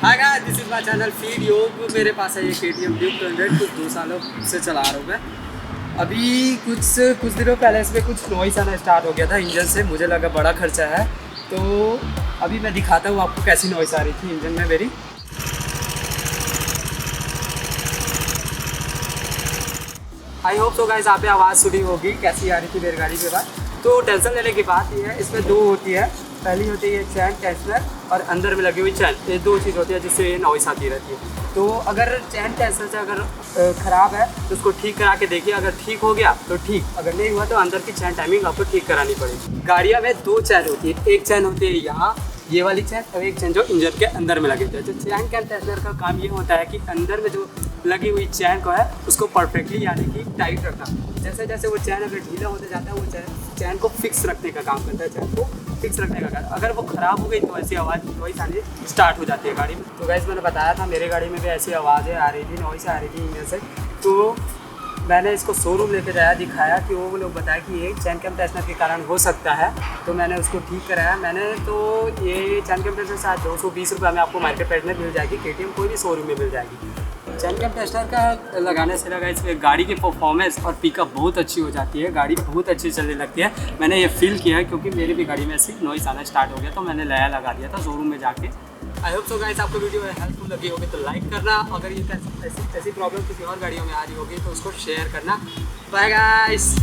Hi guys, this is my channel feed योग। मेरे पास है ये KTM Duke 200 कुछ 2 सालों से चला रहा हूँ मैं। अभी कुछ दिनों पहले इसमें कुछ नॉइस आना स्टार्ट हो गया था इंजन से। मुझे लगा बड़ा खर्चा है, तो अभी मैं दिखाता हूँ आपको कैसी नॉइस आ रही थी इंजन में मेरी। आई होप सो गाइस, आप पे आवाज़ सुनी होगी कैसी आ रही थी मेरी गाड़ी के बाद। तो टेंशन लेने की बात ये है, इसमें दो होती है। पहली होती है ये चैन टेंशनर और अंदर में लगी हुई चैन। ये दो चीज़ होती है जिससे ये नॉइस आती रहती है। तो अगर चैन टेंशनर से अगर ख़राब है तो उसको ठीक करा के देखिए। अगर ठीक हो गया तो ठीक, अगर नहीं हुआ तो अंदर की चैन टाइमिंग आपको ठीक करानी पड़ेगी। गाड़ियों में दो चैन होती है, एक चैन होती है यहाँ ये वाली चैन और एक चैन जो इंजन के अंदर में लगे होते हैं। तो चैन कैम टेंशनर का काम ये होता है कि अंदर में जो लगी हुई चैन को है उसको परफेक्टली यानी कि टाइट रखना। जैसे जैसे वो चैन अगर ढीला होता जाता है वो चैन को फिक्स रखने का काम करता है। चैन को फिक्स रखने का काम, अगर वो ख़राब हो गई तो ऐसी आवाज़ नॉइस आनी स्टार्ट हो जाती है गाड़ी में। तो गाइस मैंने बताया था मेरे गाड़ी में भी ऐसी आवाज़ें आ रही थी, नॉइस आ रही थी इंजन से। तो मैंने इसको शोरूम लेके जाया, दिखाया कि वो लोग बताया कि ये चैन कैम टेंशनर के कारण हो सकता है। तो मैंने उसको ठीक कराया। मैंने तो ये चैन कैम टेंशनर शायद 220 रुपये में आपको मार्केट प्राइस में मिल जाएगी। KTM कोई भी शोरूम में मिल जाएगी। चैन कैम टेंशनर का लगाने से लगा इसमें गाड़ी की परफॉर्मेंस और पिकअप बहुत अच्छी हो जाती है। गाड़ी बहुत अच्छी चलने लगती है। मैंने ये फील किया है क्योंकि मेरी भी गाड़ी में ऐसी नॉइस आना स्टार्ट हो गया, तो मैंने नया लगा दिया था शोरूम में जाके। आई होप सो गाइस, आपको वीडियो हेल्पफुल लगी होगी तो लाइक करना। अगर ये ऐसी प्रॉब्लम किसी और गाड़ियों में आ रही होगी तो उसको शेयर करना। Bye guys.